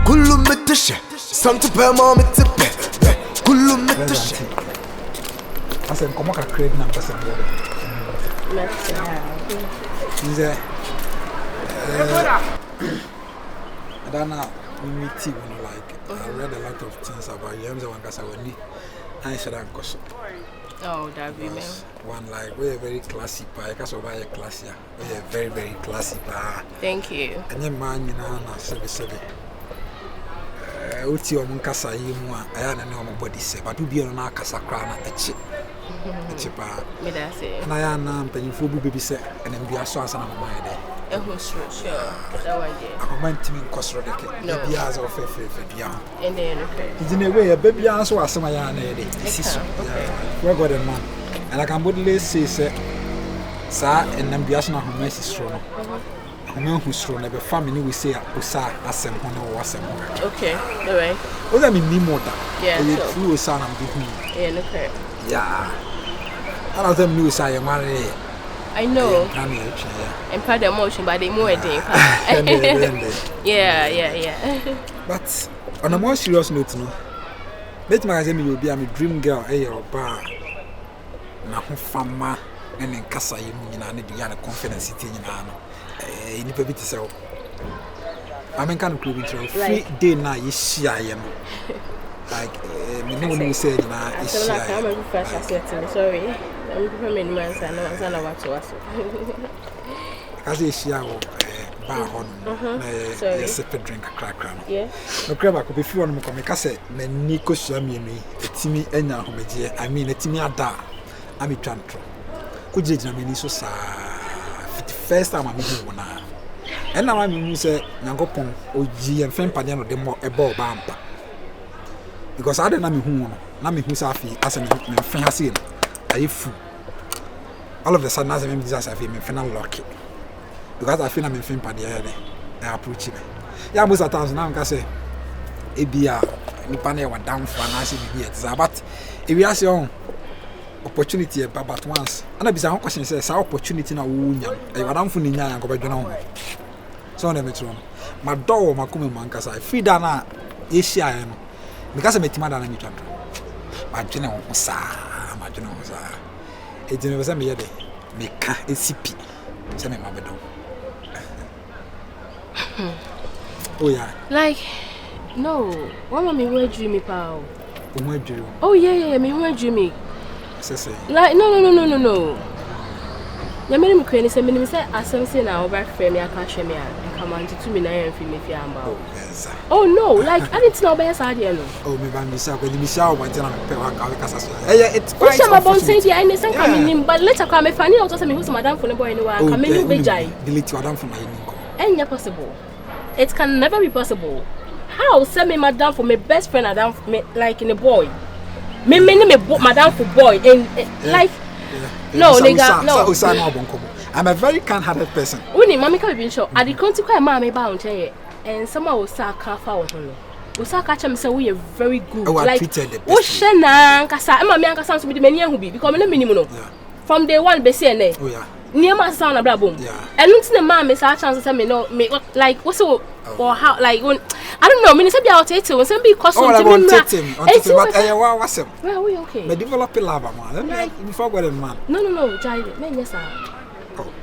كله متشة سنت بما متبه كله متشة أصلاً كم مرة كريدنا بس إذا I don't know. We meet you, like I read a lot of things about you. I'm the one that's when I said I'm cause. Oh, that be me. One like we're very classy, but because of our classy, we're very very classy, pa. Thank you. And your man, you know, na seven. Uti omun kasa yi mu a aya na ne omun body say, but we be on na kasa kra na echi. Echi pa. Me that say. Na ya na mpanyimfo bu bebi say, and bi aso asa na mama ye dey. Sure. That one day. I'm going to cross the cake. No. Baby has of a And then, okay. it's in a way, a baby has was some yarn. This is where got a man. And I can boldly say, sir, and then be asking how much is strong. A man who's strong, a family we say, Usa, as some honor was some. Okay, all right. What I mean, Nimota. Yeah, sure. Flew son and give me. Yeah, okay. Yeah. I don't them knew I am married. I know. And part the emotion, but they more day. Yeah. But on a more serious note, no. Bet magazine you will be a dream girl, or bar. Na fama and in Casa, you know, confidence in you need to be so. I'm in kind of club free day now, you see, I am. Like, no one will say, sorry. I'm preparing my son. I know what to ask. As a shower, bar on, a separate drink a crack. Yeah. No crab, I could be few on my cassette, Nico Shami, a Timmy and Homedia. I mean, a Timmy Ada. I'm a tantrum. Could you mean so sa? First time I'm here now. And now I'm say, Nangopon, OG and Fen Padiano, the more a ball bumper. Because I don't know who, Nami Husafi, as an fancy. If all of a sudden, as I'm disaster, I feel final lucky because I feel I'm in film by the other. I approach it. Yeah, most of the times now, I say, Abia, Nipane were down for an answer. But if you ask your own opportunity, but once, and I be some question says, opportunity now, I were down for Nina and go back to know. So, let me try. My door, my coming mancas, I feed Dana, Asia, because I met Timada and you. But you know, sir. It's in the me make a CP. Send me my bedroom. Oh, yeah. Like, no. What am I where dreamy pal? Where do you? Oh, yeah, me where dreamy. Say. Like, no. You made me crazy. Say, me say, as I'm saying now, over frame me, I can't share me and come on to me now and feel me if I'm about. Oh, no, like, I didn't know about your idea, no. Oh, me van myself, when you shower, but I'm it's quite about saying, yeah, and some coming in, but later come if I knew also me who's madam for the boy anywhere, come in with Jai. Delete your for my name. And you're possible. It can never be possible. How send me madam for my best friend, madam, like in a boy. Me, madam for boy, and like. No, nigga, no. I'm a very kind-hearted person. When your mommy can be sure, I did consequence mammy bound here, and someone will start car out on you. We start catching me say we are very good. Like, oh, Shana, Cassa, and my man sounds to be the many who be becoming a minimum. From day one, Bessie, oh, yeah. Near my sound of blaboom. Yeah. And looking the mammy, is our chance to tell me no, make like what's so or how, like, when I don't know, minister be out when some be cost on him. Well, we okay. But develop a lava, man. You forgot a man. No, Jai, yes, sir.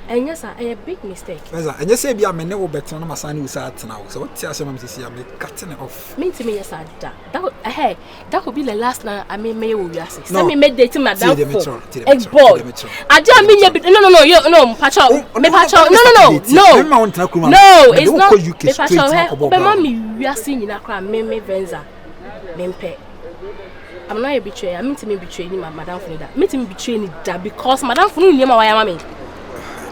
And yes, sir, a big mistake. And you say, be a man, no better on my son who's out now. So, what's your son to see? I'm cutting it off. Mean to me, yes, sir. That would be the last night I may will ask. Let me make dating my dad. Egg ball. I don't mean no, Pacho. No, it's not. Pacho, but mommy, we are seeing in a crime, me Venza. Mempe. I'm not a betrayer. I mean to me betraying my madam for that. Me to me betraying that because madam for you, my mammy.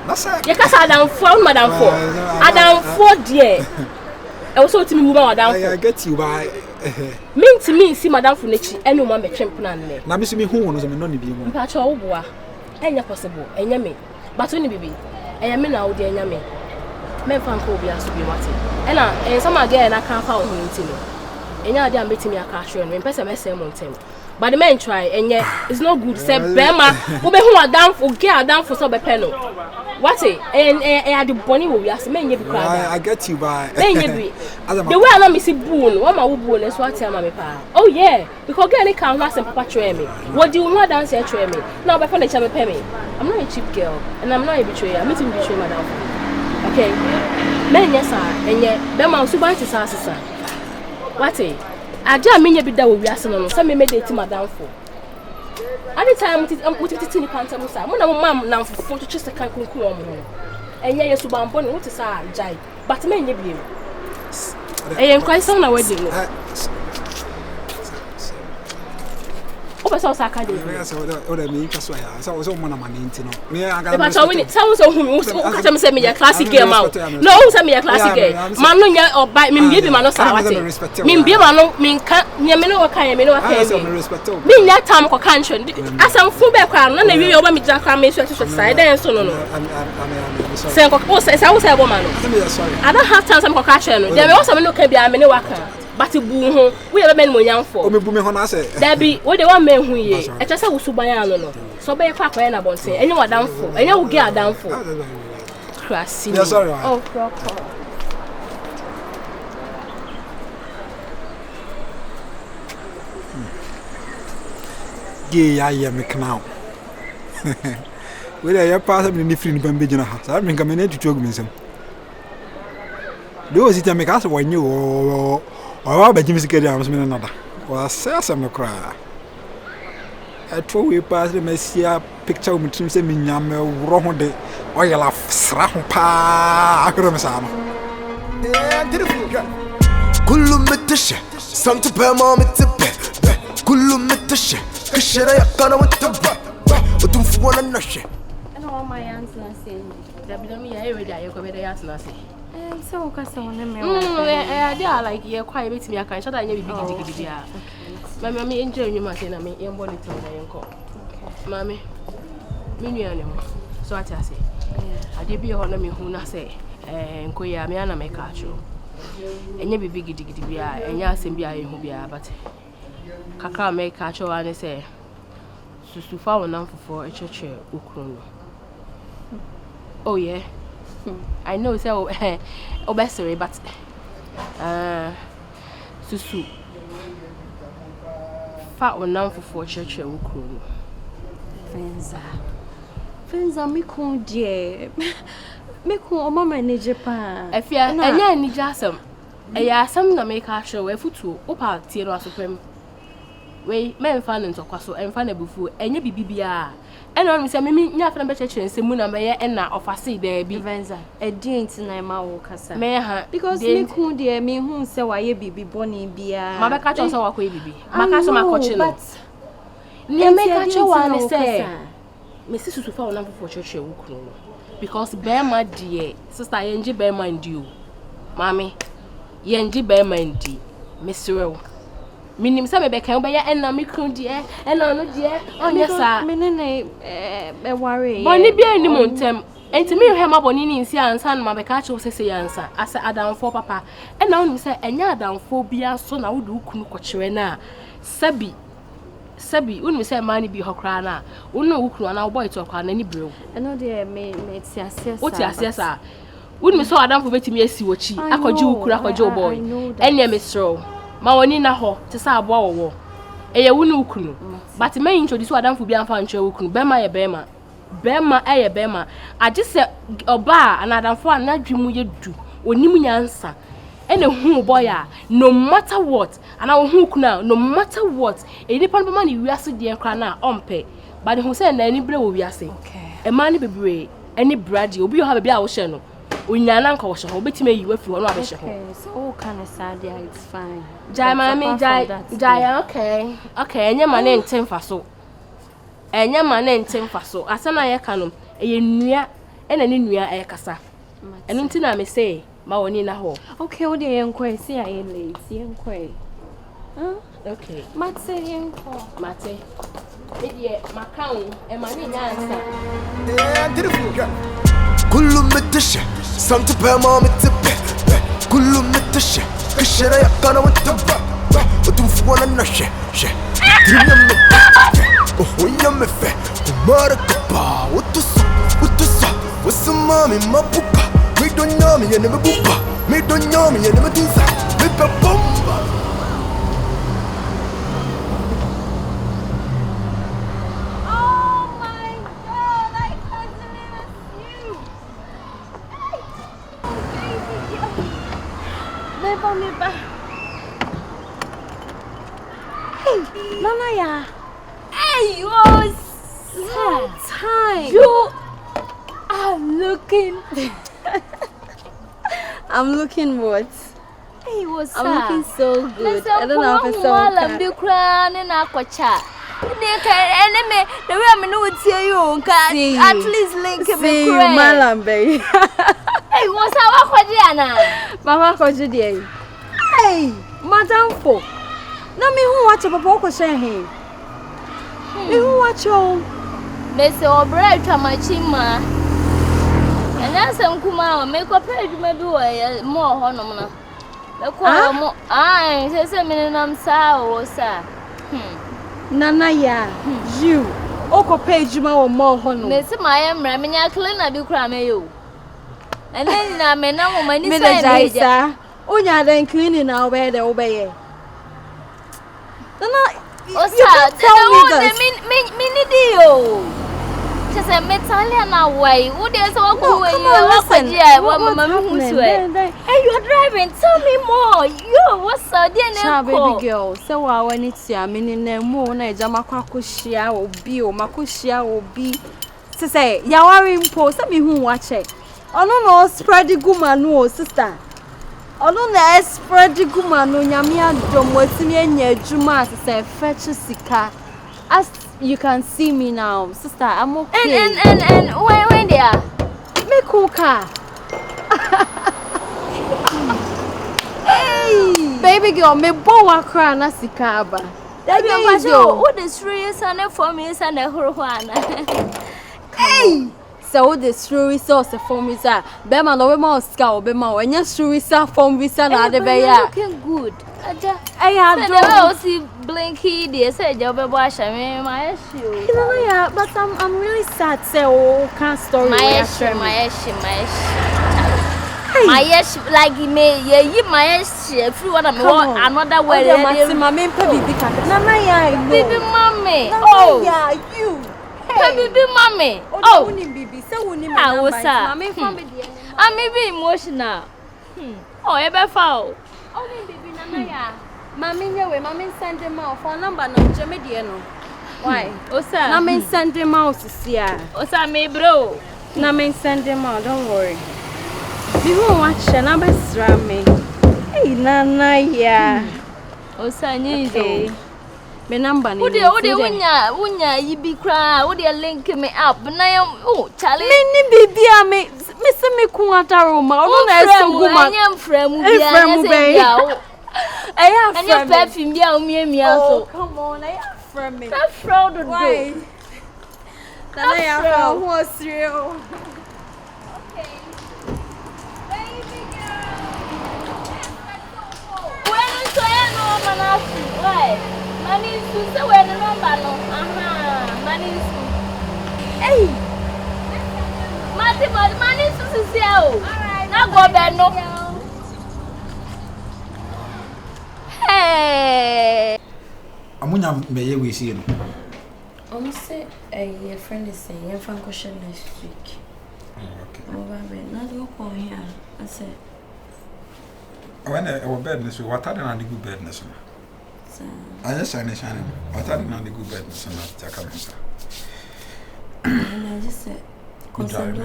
You can't say Adam 4, Madam 4. Adam 4, dear. I also to me, woman, Madam 4. I get you by. Mean to me, see Madam Funichi, and no one may champion. Now, Miss Me, who was a non being Pacho, and you're possible, and yummy. But only baby, and I mean now, dear yummy. Men fan will be asked to be watching. And some again, I can't follow him to me. And now they are meeting me a cash and person SM on 10. But the men try, and yet it's not good. Say, Bema, who down for get down for some panel. What it? And I the bonny will be as many be crying. I get you by. The way I know Missy Boone, one my boone, and swat my pa. Oh, yeah, because getting can't last and papa tray me. What do you want dance here tray me? Now, by the channel pay me. I'm not a cheap girl, and I'm not a betrayer. I'm meeting betray my downfall. Okay, men, yes, sir, and yet, Bema was about to answer. What it? I just mean you be that we are saying, some may make it my downfall. At the time, I'm putting it in the panther. I'm not now for just a can't conclude. And yet, you're so bound, what is our jai? But men, you be. I am quite some wedding. Over South Academy. I was on one of my names. Sounds so who send me a classic game out. No, send me a classic game. Manu or by me, give him no salary. Mean be mano, mean can't near me no kind of respect. Being that time for country. As I'm full background, none of you over me, Jack, I may side and so no. Send says I was a woman. I don't have time some concussion. There also no can be a many worker. But boo we have been young for. There be what they want men who ye. I just saw Subayano. So be a crack when I won't say anyone down for. And you will get down for. Classy. Oh, proper. Gay, I am a canal. Whether I pass up in the free Bambina house, I bring a minute to joke me some. Those it make us when you or by Jimmy Skadams another. Or say some cry. I told we pass the Messia picture with him saying Yam wrong day or you laugh Srampa Agromasano. كله متشة سمت بما متبه كله متشة كشرة يقنا متبه وتنفونا النشة أنا ما يانسنا سين دبلومي هاي ودا يكو بدا يانسنا سين so kasa wona me they are like you quite bit me aka shoda anya bibi gidi ah mama me enjoy nyuma say na me em body to na yenko mama me nua ne ho so ati ase ade bi ho na me hu na say enko ya me ana me ka acho enya bibi gidi bia enya asem bia ye hu bia but kaka me ka acho ane say susu fa wona mfofo echeche okuru no oh yeah I know so obesere but susu fa wona mfofo echeche okuru no Fenza me kun die me kun o mama neje pa afia enya ni jasam eya asam na me ka hwe we futu opa tie no asopem we me mfa no ntokwaso emfa na bufu enya bibibia ena on me say me nya afra be cheche nsemu na me ye ena ofase there bi Fenza e die ntina ma wo kasa me ha because me kun die me hu se wa ye bibi boni bia ma be ka cho so wa kwa bibi maka so makoche no ni me ka cho wa ne say me si susu fa wona fofo cheche wukuru no because bema die sister yenji bema ndi o mami yenji bema ndi mesrew minim se me be kan be ya enna me kru die enna no die onya sa me ne be worry boni bia ni mo ntem enti me hwe ma boni ni nsi ansa na ma be ka che sese yansa asa adamfo papa enna onu se enya adamfo bia so na wo de ukunu kokyere na sabi unu say mani bi hokra na unu ukuru na boy to kwa na ni brew eno de me tiasia sa oti asiasa unu so adamfo betimi asi wochi akoje ukuru akoje boy enya mesro ma woni na ho te sa abo wo eye unu ukuru but me introduce adamfo bi amfa nche ukuru bema ye bema age se oba anadamfo anadwimu ye du onimu nyansa ene hu boy a no matter what ana wo hu kuna no matter what e ni pan ma ni wiase de nkra na ompe but hu say na ni bre wo wiase e ma ni bebre eni bradi obi yo ha be a wo hye no onyana nka wo hye ho betime yi wafi ho no abehye ho so all kind of sad it's fine jai mami jai okay enye ma na ntemfa so asana ye ka no eye nua ena ni nua e kasa eno ntina me say ma woni na ho okay o de yenkwe see aye late yenkwe okay mate yenko mate edie makao e ma ni nyansa كله متشة سمت بما متبه كله متشة كشرة يقنا متبه Utumfuana na she Tinya me Oh ya me fe Umara kapa Utusa Wasamami mapupa Me don't know me and me bupa Me don't know me and me dinsa Me pe bomba Oh my God, I can't believe it's you. Oh, baby, me back. Hey, Nana, hey, you so time. You are looking. I'm looking what? Hey, what's I'm looking so good. I don't know if it's so good. The crown and aquacha. The way I'm going to tell you, at least link me. See you, Malam, baby. Hey, what's our Quadiana? Mama Quadiana. Hey, Madame Fo. No, me who watch a papa say him. Me who watch you. Miss O'Brien to my chima. And that's some Kuma make a page maybe more honor. The call more. I says a minute, I'm sour, sir. Nana, ya, you. Oko page more honor. Miss my Ramina clean, I do cram you. And then I may know my name. Unya then cleaning our bed obey. Oh, sir, tell me deal. Just a Italian way. Would you so go away? Hey, you're driving. Tell me more. You what's the baby girl? So I need to see meaning the moon. I Jamakushia will be or Makushia will be. To say, Yawari impose. Let me who watch it. Oh, no, spread the goodman, no, sister. Ono na spread the guma no nyame adom watimi anya adwuma say fetch sika. As you can see me now, sister, I'm okay. And when they are me cook. Hey, baby girl, me bo wakra na sika ba. That be what the serious and for me is and the horwana. Hey. So the shrewy sauce for me, sir. Bema no more scowl, Bema, and your shrewy sauce from Visa, the bay. Looking good. I had see Blinky, dear, said your wash. I mean, my issue. But I'm really sad, say, oh, can't story my issue. Like you may, you my issue. If you want another way, my main baby, baby, mommy. Oh, yeah, you. Baby, mommy. Oh, I was I may be emotional. Oh, ever foul. Oh, baby, Nana. Mammy, mammy send him out for a number no Jamidiano. Why? Oh, sir, mammy send him out to see her. Oh, sir, me bro. Mammy send him out, don't worry. You won't watch a number sram me. Hey, Nana, yeah. Oh, sir, okay. Me number ni. Ode unya you be cry. Ode link me up. Na oh Charlie. Me ni bibia me se me ku ataro ma. Ono na eso guma. Anya mfremu bia. Mfremu be. Aya anya perfume bia o mia so. Come on, aya frame me. That fraud do. Why? That aya fraud was real. Okay. Baby girl. When so no manafi. Why? Manisu, so where the number no? Manisu. Hey! Manisu is here. Alright, now go back no. Hey! Amunya meye we see no. Say your friend is saying your friend question next week. Okay. Over bed. Not go come here. I said. When our bedness, what are the good bedness? I just shine. What are the good bedness and not Jackamasa? And I just said, good drive.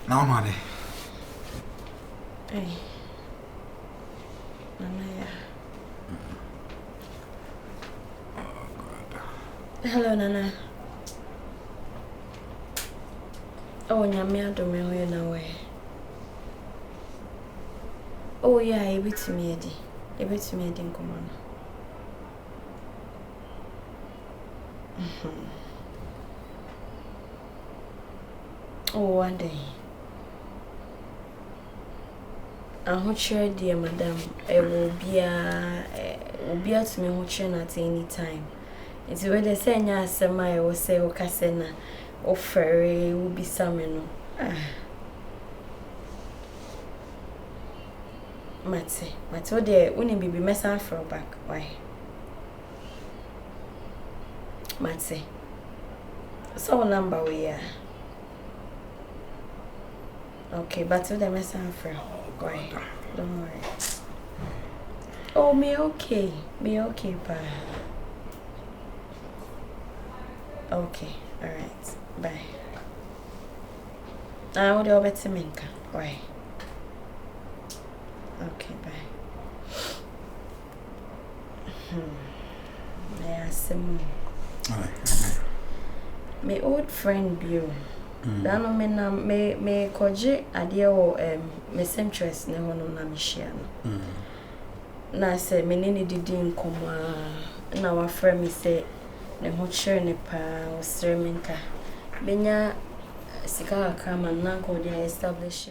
Now, Money. Hey, Nana. Hello, Nana. Oh, Nyamia do me way na way. Oh yeah, a bit to me, in command. Oh, one day. ahokyere deɛ madam ɛwɔ obia to me ahokyere at any time. It's where they say nya asɛm a ɛwɔ sɛ wo kase na ofere wo bisa me no. Mate o de woni bibi mesa from back. Why? Mate. So number we are. Okay, but what am I saying for? Why? Don't worry. Oh, me okay, pa. Okay, alright, bye. What do you want to make? Why? Okay, bye. Yeah, some. My old friend Bill. Dano me koje ade o me centress ne hono na me hia no. Na se me ne didi nkoma na wa fra me se ne ho kyere ne pa o sremenka. Benya sika aka man na ko dey establish